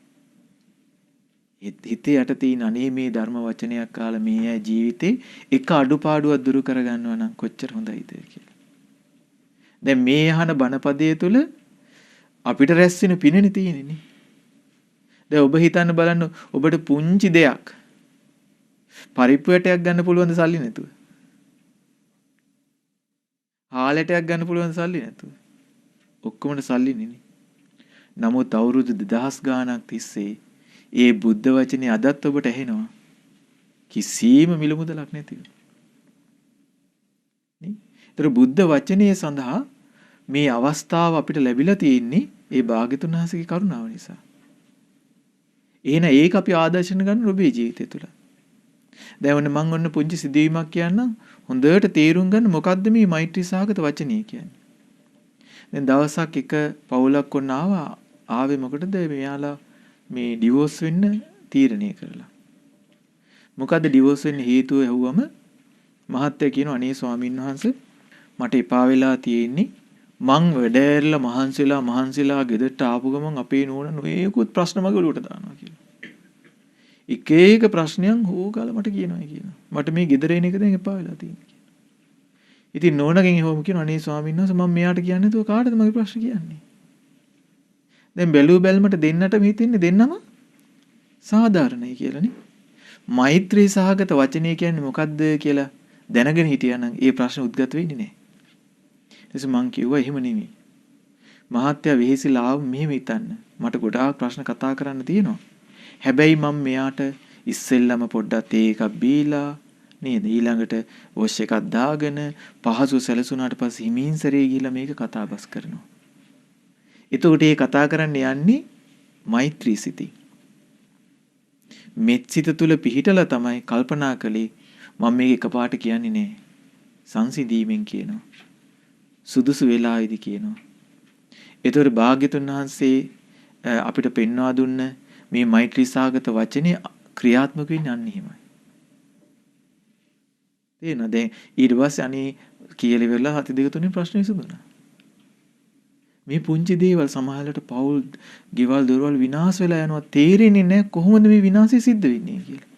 හිතේ යට තියෙන අනේ මේ ධර්ම වචනයක් කාලා මේ අය ජීවිතේ එක අඩුපාඩුවක් දුරු කරගන්නවා නම් කොච්චර හොඳයිද කියලා. දැන් මේ අහන බණපදයේ තුල අපිට රැස් වෙන පිනනේ තියෙන්නේ. දැන් ඔබ හිතන්න බලන්න ඔබට පුංචි දෙයක් පරිප්පුවටයක් ගන්න පුළුවන්ද සල්ලි නැතුව? හාලටයක් ගන්න පුළුවන්ද සල්ලි නැතුව? ඔක්කොමද සල්ලි නෙනේ. නමුත් අවුරුදු 2000 ගාණක් තිස්සේ ඒ බුද්ධ වචනේ අදත් ඔබට ඇහෙනවා. කිසිම මිල මුදලක් නැතිව. නේ? ඒතර බුද්ධ වචනේ සඳහා මේ අවස්ථාව අපිට ලැබිලා තියෙන්නේ ඒ භාග්‍යතුන් වහන්සේගේ කරුණාව නිසා. එහෙනම් ඒක අපි ආදර්ශන ගන්න ඔබේ ජීවිතය තුළ. දැන් මම ඔන්න පුංචි සිදුවීමක් කියන්නම්. හොඳට තේරුම් ගන්න මොකද්ද මේ මෛත්‍රී සාගත වචනේ කියන්නේ. දැන් දවසක් එක පවුලක් ඔන්න ආවේ මොකටද මෙයාලා මේ ඩිවෝස් වෙන්න තීරණය කරලා. මොකද්ද ඩිවෝස් වෙන්න හේතුව ඇහුවම මහත්තයා කියනවා අනේ ස්වාමීන් වහන්සේ මට එපා වෙලා තියෙන්නේ මං වැඩෑරලා මහන්සිලා ගෙදරට ආපු ගමන් අපේ නෝන නොයෙකුත් ප්‍රශ්න මගේ ඔලුවට දානවා කියලා. එක එක ප්‍රශ්නයන් හොගාලා මට කියනවා. මට මේ ගෙදර එන එක දැන් එපා වෙලා තියෙනවා කියලා. ඉතින් නෝනගෙන් එහෙම කියනවා අනේ ස්වාමීන් වහන්සේ මම මෙයාට කියන්නේ නැතුව කාටද මගේ ප්‍රශ්න කියන්නේ? දැන් බැලුව බැලමට දෙන්නටම හිතෙන්නේ දෙන්නම සාධාරණයි කියලානේ. මෛත්‍රී සහගත වචනේ කියන්නේ මොකද්ද කියලා දැනගෙන හිටියා නම් ඒ ප්‍රශ්න උද්ගත වෙන්නේ නැහැ. එතකොට මං කිව්වා එහෙම නෙමෙයි. මහත්තයා වෙහෙසිලා ආව මෙහෙම හිතන්න. මට ගොඩාක් ප්‍රශ්න කතා කරන්න තියෙනවා. හැබැයි මම මෙයාට ඉස්සෙල්ලම පොඩ්ඩක් තේ එකක් බීලා නේද ඊළඟට වොෂ් එකක් දාගෙන පහසු සැලසුණාට පස්සේ හිමින් සැරේ ගිහිල්ලා මේක කතා බස් කරනවා. එතකොට මේ කතා කරන්න යන්නේ මෛත්‍රී සිතින්. මෙත් සිත තුල පිහිටලා තමයි කල්පනා කළේ මම මේක එකපාරට කියන්නේ නෑ. සංසිඳීමෙන් කියනවා. සුදුසු වෙලාවේදී කියනවා. එතකොට භාග්‍යතුන් වහන්සේ අපිට පෙන්වා දුන්න මේ මෛත්‍රී සාගත වචනේ ක්‍රියාත්මක වෙන්නේ අන්න එහෙමයි. තේරෙනවද? දැන් ඊට පස්සේ අනේ කියලා ඉවරලා හති දෙක තුනේ ප්‍රශ්න විසඳුණා. මේ පුංචි දේවල් සමහරවිට පෞල් ගෙවල් දොරවල් විනාශ වෙලා යනවා තේරෙන්නේ නැහැ කොහොමද මේ විනාශය සිද්ධ වෙන්නේ කියලා.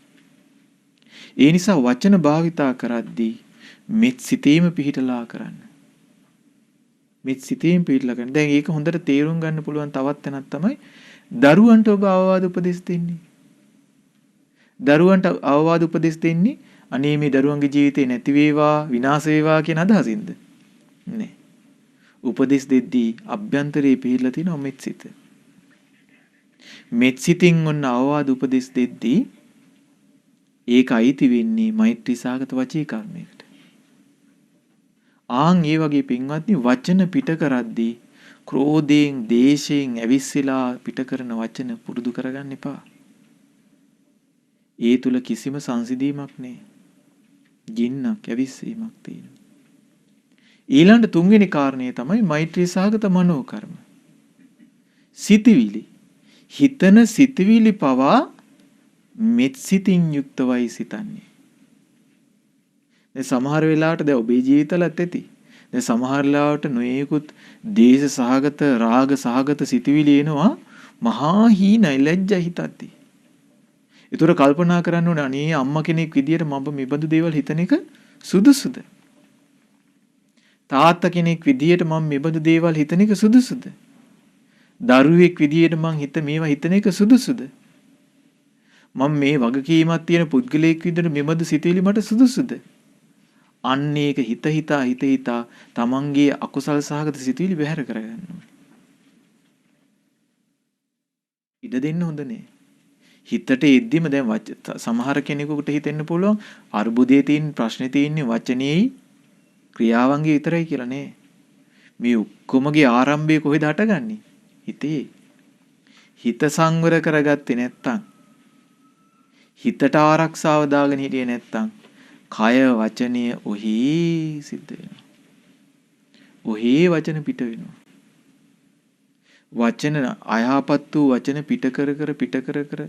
ඒ නිසා වචන භාවිතා කරද්දී මෙත් සිතේම පිහිටලා කරන්න. මෙත් සිතේම පිහිටලා කරන්න. දැන් ඒක හොඳට තේරුම් ගන්න පුළුවන් තවත් තැනක් තමයි දරුවන්ට ඔබ අවවාද උපදෙස් දෙන්නේ. දරුවන්ට අවවාද උපදෙස් දෙන්නේ අනේ මේ දරුවන්ගේ ජීවිතේ නැති වේවා විනාශ වේවා කියන අදහසින්ද? නෑ. උපදෙස් දෙද්දී අභ්‍යන්තරේ පිළිලා තියෙන මෙත් සිත. මෙත් සිතින් ඔන්න අවවාද උපදෙස් දෙද්දී ඒක අයිති වෙන්නේ මෛත්‍රී සාගත වචී කර්මයකට. ආන් ඒ වගේ පින්වත්නි වචන පිට කරද්දී ක්‍රෝධයෙන් දේශයෙන් ඇවිස්සලා පිට කරන වචන පුරුදු කරගන්න එපා. ඒ තුල කිසිම සංසිඳීමක් නෑ. ගින්නක් ඇවිස්සීමක් තියෙනවා. ඊළඟ තුන්වෙනි කාරණය තමයි මෛත්‍රී සහගත මනෝ කර්ම. සිතවිලි. හිතන සිතවිලි පවා මෙත් සිතින් යුක්තවයි සිතන්නේ. දැන් සමහර වෙලාවට දැන් ඔබේ ජීවිතවලත් ඇති. දැන් සමහර වෙලාවට නොයේකුත් දේශ සහගත රාග සහගත සිතවිලි එනවා මහා හීනයි ලැජ්ජා හිතද්දී. ඒතර කල්පනා කරන්න ඕනේ අනේ අම්මා කෙනෙක් විදියට මම මේ බඳු දේවල් හිතන එක සුදුසුද? තාත්තා කෙනෙක් විදියට මම මේ බඳු දේවල් හිතන එක සුදුසුද? දරුවෙක් විදියට මං මේවා හිතන එක සුදුසුද? මම මේ වගකීමක් තියෙන පුද්ගලයෙක් විදියට මේ බඳු සිතුවිලි මට සුදුසුද? අන්න ඒක හිත හිතා තමන්ගේ අකුසල් සහගත සිතුවිලි බැහැර කරගන්න ඕනේ. ඉඩ දෙන්න හොඳ නෑ. හිතට එද්දිම දැන් සමහර කෙනෙකුට හිතෙන්න පුළුවන් අර්බුදයේ තියෙන ප්‍රශ්නේ තියෙන්නේ වචනේයි ක්‍රියාවන්ගේ විතරයි කියලා නේ. මේ ඔක්කොමගේ ආරම්භය කොහෙද හටගන්නේ? හිතේ. හිත සංවර කරගත්තේ නැත්තම් හිතට ආරක්ෂාව දාගෙන හිටියේ නැත්තම් කය වචනය ඔහි සිද්ධ වෙනවා. ඔහි වචන පිට වෙනවා. වචන අයහපත් වූ වචන පිට කර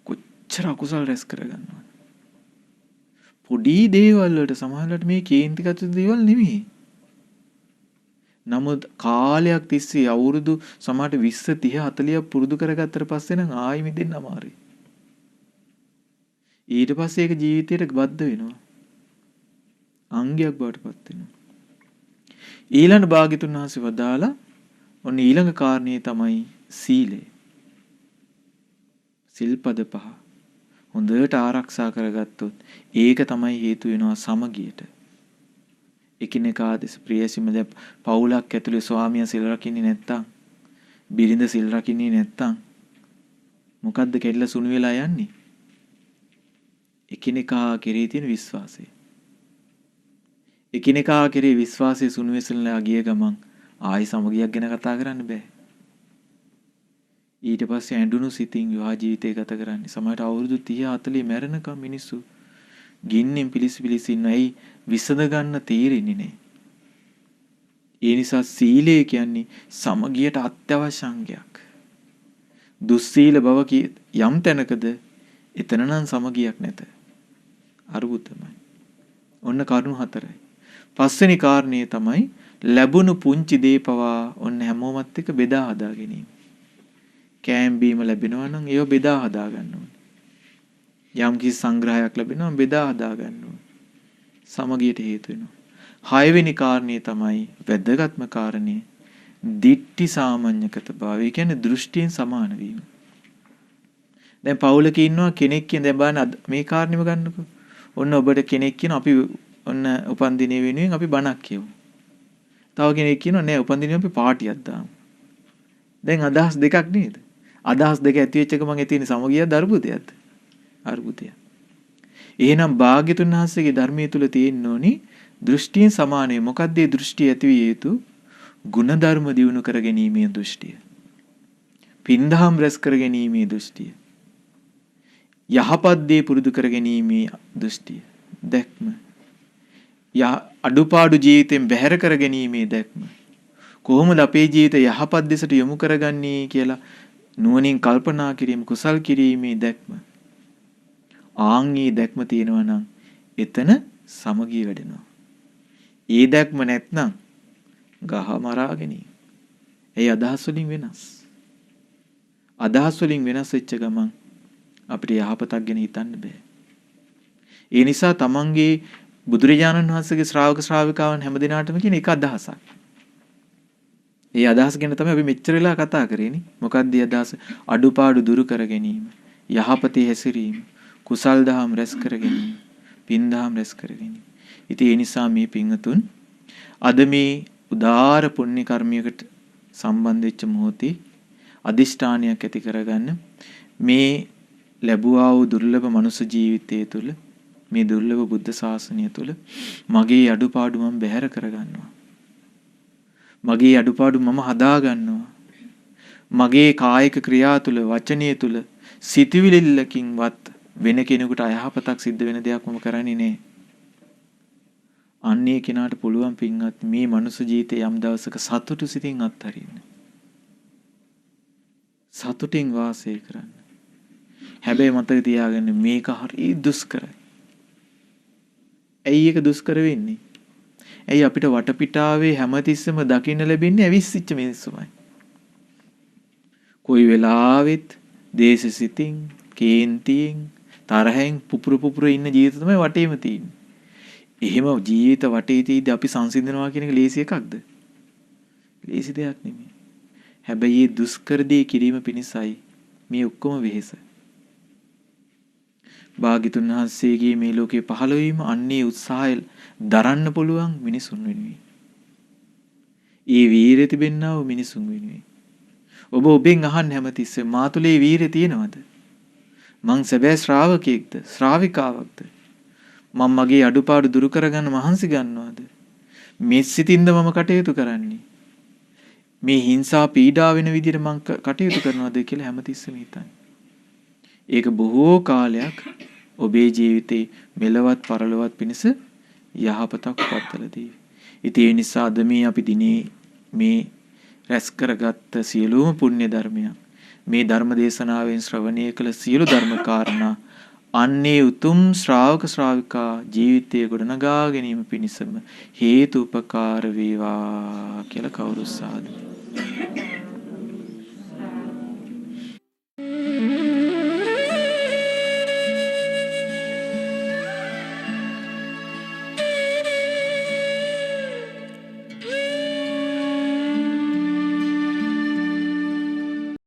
කොච්චර අකුසල් රැස් කරගන්නවද? පොඩි දේවල් වලට සමහරවිට මේ කේන්තිගත දේවල් නෙමෙයි. නමුත් කාලයක් තිස්සේ අවුරුදු සමහරට 20 30 40ක් පුරුදු කරගත්තට පස්සේ නම් ආයි මිදෙන්න අමාරුයි. ඊට පස්සේ ඒක ජීවිතයට බද්ධ වෙනවා. අංගයක් බවට පත් වෙනවා. ඊළඟ භාග්‍යතුන් වහන්සේ වදාලා ඔන්න ඊළඟ කාරණේ තමයි සීලය. සිල්පද 5 හොඳට ආරක්ෂා කරගත්තොත් ඒක තමයි හේතු වෙනවා සමගියට. එකිනෙකා දෙස ප්‍රියසිම දැන් පවුලක් ඇතුලේ ස්වාමියා සිල් රකින්නේ නැත්තම්, බිරිඳ සිල් රකින්නේ නැත්තම් මොකද්ද කෙල්ල සුණු වෙලා යන්නේ? එකිනෙකා කෙරෙහි තියෙන විශ්වාසය. එකිනෙකා කෙරෙහි විශ්වාසය සුණු වෙසලා ගිය ගමන් ආයි සමගියක් ගැන කතා කරන්න බෑ. ඊට පස්සේ ඇඬුණු සිතින් විවාහ ජීවිතය ගත කරන්නේ. සමහරට අවුරුදු 30 40 මැරෙනකම් මිනිස්සු ගින්නෙන් පිලිසි ඉන්න. ඇයි විසඳ ගන්න තීරෙන්නේ නැහැ. ඒ නිසා සීලය කියන්නේ සමගියට අත්‍යවශ්‍ය අංගයක්. දුස්සීල බව යම් තැනකද එතන නම් සමගියක් නැත. අරුබුතමයි. ඔන්න කරුණු 4යි. පස්වෙනි කාරණේ තමයි ලැබුණු පුංචි දේ පවා ඔන්න හැමෝමත් එක්ක බෙදා හදා ගැනීම. කෑම බීම ලැබෙනවා නම් ඒව බෙදා හදා ගන්න ඕනේ. යම් කිසි සංග්‍රහයක් ලැබෙනවා බෙදා හදා ගන්න ඕනේ. සමගියට හේතු වෙනවා. 6 වෙනි කාරණේ තමයි වැදගත්ම කාරණේ දිට්ඨි සාමඤ්ඤකත භාවය. කියන්නේ දෘෂ්ටියෙන් සමාන වීම. දැන් පවුලක ඉන්නවා කෙනෙක් කියන දැන් බලන්න මේ කාරණේම ගන්නකො. ඔන්න ඔබට කෙනෙක් කියන අපි ඔන්න උපන්දිනේ වෙනුවෙන් අපි බණක් කියමු. තව කෙනෙක් කියනවා නෑ උපන්දිනේ අපි පාටියක් දාමු. දැන් අදහස් දෙකක් නේද? අදහස් දෙක ඇති වෙච්ච එක මං තියෙන සමගියද අරුබුදයක්ද? අරුබුදයක්. එහෙනම් භාග්‍යතුන් වහන්සේගේ ධර්මයේ තුල තියෙන්න ඕනි දෘෂ්ටියෙන් සමානයි. මොකක්ද මේ දෘෂ්ටි ඇති විය යුතු? ගුණධර්ම දියුණු කර ගැනීමේ දෘෂ්ටිය. පින්දහම් රැස් කර ගැනීමේ දෘෂ්ටිය. යහපත් දේ පුරුදු කර ගැනීමේ දෘෂ්ටිය. දැක්ම. අඩුපාඩු ජීවිතෙන් බැහැර කර ගැනීමේ දැක්ම. කොහොමද අපේ ජීවිතය යහපත් දෙසට යොමු කරගන්නේ කියලා නුවණින් කල්පනා කිරීම, කුසල් කිරීමේ දැක්ම. ආන්ගේ දැක්ම තියෙනවා නම් එතන සමගිය වැඩෙනවා. ඒ දැක්ම නැත්නම් ගහ මරාගෙන. ඒ අදහස් වලින් වෙනස්. අදහස් වලින් වෙනස් වෙච්ච ගමන් අපිට යහපතක් ගැන හිතන්න බෑ. ඒ නිසා තමන්ගේ බුදුරජාණන් වහන්සේගේ ශ්‍රාවක ශ්‍රාවිකාවන් හැමදිනාටම කියන එක අදහසක්. ඒ අදහස ගැන තමයි අපි මෙච්චර වෙලා කතා කරේනේ. මොකක්ද ඒ අදහස? අඩුපාඩු දුරු කර ගැනීම, යහපතේ හැසිරීම, කුසල් දහම් රැස් කර ගැනීම, පින් දහම් රැස් කර ගැනීම. ඉතින් ඒ නිසා මේ පින්තුන් අද මේ උදාාර පුණ්‍ය කර්මයකට සම්බන්ධ වෙච්ච මොහොතේ අදිෂ්ඨානයක් ඇති කරගන්න මේ ලැබුවා වූ දුර්ලභ මනුෂ්‍ය ජීවිතය තුළ මේ දුර්ලභ බුද්ධ ශාසනය තුළ මගේ අඩුපාඩු මම බැහැර කරගන්නවා. මගේ අඩුපාඩු මම හදා ගන්නවා. මගේ කායික ක්‍රියා තුළ වචනය තුළ සිතවිලිල්ලකින්වත් වෙන කෙනෙකුට අයහපතක් සිද්ධ වෙන දෙයක් මම කරන්නේ නැහැ. අන්නේ කෙනාට පුළුවන් පින්වත් මේ මනුස්ස ජීවිතේ යම් දවසක සතුටු සිතින් අත්හරින්න. සතුටින් වාසය කරන්න. හැබැයි මතක තියාගන්න මේක හරි දුෂ්කරයි. ඇයි ඒක දුෂ්කර වෙන්නේ? ඇයි අපිට වටපිටාවේ හැමතිස්සෙම දකින්න ලැබෙන්නේ ඇවිස්සිච්ච මිනිස්සුමයි. කොයි වෙලාවෙත් දේශසිතින්, කේන්තියෙන්, තරහෙන් පුපුරු ඉන්න ජීවිත තමයි වටේම තියෙන්නේ. එහෙම ජීවිත වටේ තියෙද්දි අපි සංසිඳනවා කියන එක ලේසි එකක්ද? ලේසි දෙයක් නෙමෙයි. හැබැයි මේ දුෂ්කර දේ කිරීම පිණිසයි මේ ඔක්කොම වෙහෙස. භාග්‍යතුන් වහන්සේගේ මේ ලෝකේ පහළ වීම අන්නේ උත්සාහය දරන්න පුළුවන් මිනිසුන් වෙනුවෙන්. ඒ වීරිය තිබෙන්නා වූ මිනිසුන් වෙනුවෙන්. ඔබ ඔබෙන් අහන්න හැමතිස්සෙම මා තුලේ වීරිය තියෙනවද? මං සැබෑ ශ්‍රාවකයෙක්ද? ශ්‍රාවිකාවක්ද? මම මගේ අඩුපාඩු දුරු කරගන්න මහන්සි ගන්නවද? මේ සිතින්ද මම කටයුතු කරන්නේ? මේ හිංසා පීඩා වෙන විදිහට මම කටයුතු කරනවද කියලා හැමතිස්සෙම හිතන්න. ඒක බොහෝ කාලයක් ඔබේ ජීවිතේ මෙලවත් පරලොවත් පිණිස යහපතක් පවත්වලා දෙයි. ඉතින් ඒ නිසා අද මේ අපි දිනේ මේ රැස් කරගත්ත සියලුම පුණ්‍ය ධර්මයන් මේ ධර්ම දේශනාවෙන් ශ්‍රවණය කළ සියලු ධර්ම කාරණා අන්නේ උතුම් ශ්‍රාවක ශ්‍රාවිකා ජීවිතය ගොඩනගා ගැනීම පිණිසම හේතු උපකාර වේවා කියලා කවුරු සාදු.